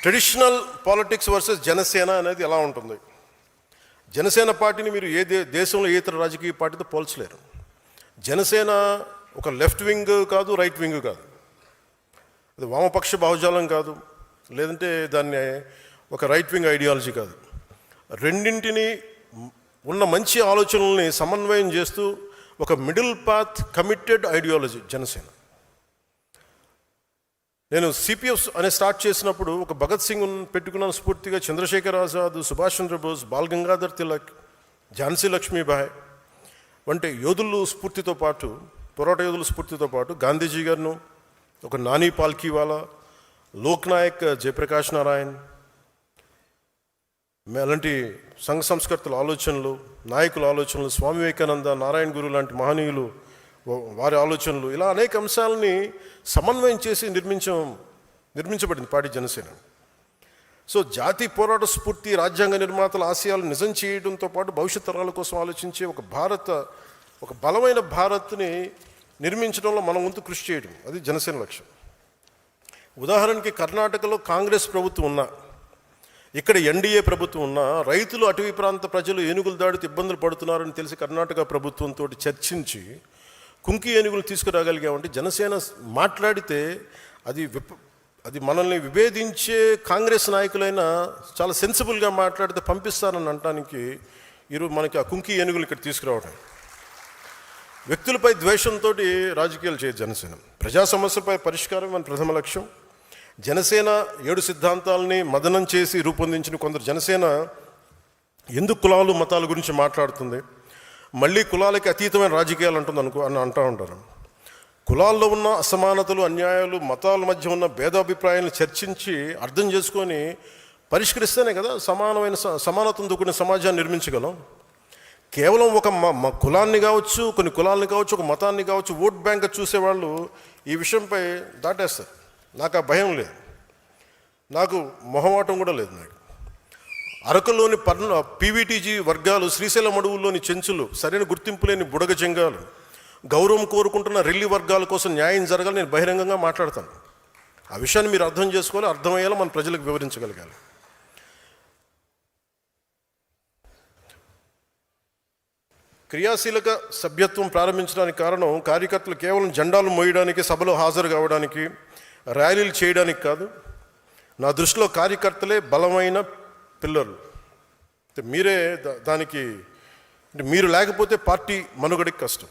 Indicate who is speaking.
Speaker 1: Traditional politics versus Janasena అనేది ఎలా ఉంటుంది? జనసేన పార్టీని మీరు దేశంలో ఏ ఇతర రాజకీయ పార్టీతో పోల్చలేరు. జనసేన ఒక లెఫ్ట్ వింగ్ కాదు, రైట్ వింగ్ కాదు, అది వామపక్ష భావజాలం కాదు, లేదంటే దాన్ని ఒక రైట్ వింగ్ ఐడియాలజీ కాదు. రెండింటిని ఉన్న మంచి ఆలోచనల్ని సమన్వయం చేస్తూ ఒక middle path committed ideology Janasena. నేను సిపిఎఫ్ అనే స్టార్ట్ చేసినప్పుడు ఒక భగత్ సింగ్ పెట్టుకున్నాను స్ఫూర్తిగా, చంద్రశేఖర్ ఆజాద్, సుభాష్ చంద్రబోస్, బాల్ గంగాధర్ తిలక్, ఝాన్సీ లక్ష్మీబాయి వంటి యోధులు స్ఫూర్తితో పాటు, పోరాట యోధుల స్ఫూర్తితో పాటు గాంధీజీ గారిను, ఒక నాని పాల్కీవాలా, లోక్ నాయక్ జయప్రకాష్ నారాయణ్, అలాంటి సంఘ సంస్కర్తల ఆలోచనలు, నాయకుల ఆలోచనలు, స్వామి వివేకానంద, నారాయణ గురు లాంటి మహనీయులు వారి ఆలోచనలు, ఇలా అనేక అంశాలని సమన్వయం చేసి నిర్మించబడింది పార్టీ జనసేన. సో జాతి పోరాట స్ఫూర్తి, రాజ్యాంగ నిర్మాతల ఆశయాలు నిజం చేయడంతో పాటు భవిష్యత్ తరాల కోసం ఆలోచించే ఒక బలమైన భారత్ని నిర్మించడంలో మన వంతు కృషి చేయడం, అది జనసేన లక్ష్యం. ఉదాహరణకి కర్ణాటకలో కాంగ్రెస్ ప్రభుత్వం ఉన్నా, ఇక్కడ ఎన్డీఏ ప్రభుత్వం ఉన్నా, రైతులు, అటవీ ప్రాంత ప్రజలు ఏనుగుల దాడితో ఇబ్బందులు పడుతున్నారని తెలిసి కర్ణాటక ప్రభుత్వంతో చర్చించి కుంకి ఏనుగులు తీసుకురాగలిగామంటే, జనసేన మాట్లాడితే అది మనల్ని విభేదించే కాంగ్రెస్ నాయకులైనా చాలా సెన్సిబుల్గా మాట్లాడితే పంపిస్తారని అనటానికి ఈరోజు మనకి ఆ కుంకి ఏనుగులు ఇక్కడ తీసుకురావడం. వ్యక్తులపై ద్వేషంతో రాజకీయాలు చేయదు జనసేన. ప్రజా సమస్యలపై పరిష్కారం మన ప్రథమ లక్ష్యం. జనసేన 7 సిద్ధాంతాలని మదనం చేసి రూపొందించిన కొందరు జనసేన ఎందుకు కులాలు మతాల గురించి మాట్లాడుతుంది, మళ్ళీ కులాలకి అతీతమైన రాజకీయాలు అని అంటూ ఉంటారు. కులాల్లో ఉన్న అసమానతలు, అన్యాయాలు, మతాల మధ్య ఉన్న భేదాభిప్రాయాలను చర్చించి అర్థం చేసుకొని పరిష్కరిస్తేనే కదా సమానతతో కూడిన సమాజాన్ని నిర్మించగలం. కేవలం ఒక కులాన్ని కావచ్చు, కొన్ని కులాలని కావచ్చు, ఒక మతాన్ని కావచ్చు ఓట్ బ్యాంక్ చూసేవాళ్ళు ఈ విషయంపై దాటేస్తారు. నాకు ఆ భయం లేదు, నాకు మొహమాటం కూడా లేదు. నాకు అరకులోని పీవీటీజీ వర్గాలు, శ్రీశైలం అడవుల్లోని చెంచులు, సరైన గుర్తింపు లేని బుడగ జంగాలు, గౌరవం కోరుకుంటున్న రెల్లి వర్గాల కోసం న్యాయం జరగాలి నేను బహిరంగంగా మాట్లాడతాను. ఆ విషయాన్ని మీరు అర్థం చేసుకోవాలి, అర్థమయ్యేలా మన ప్రజలకు వివరించగలగాలి. క్రియాశీలక సభ్యత్వం ప్రారంభించడానికి కారణం కార్యకర్తలు కేవలం జెండాలు మోయడానికి, సభలో హాజరు కావడానికి, ర్యాలీలు చేయడానికి కాదు. నా దృష్టిలో కార్యకర్తలే బలమైన పిల్లలు. మీరే దానికి, మీరు లేకపోతే పార్టీ మనుగడకి కష్టం.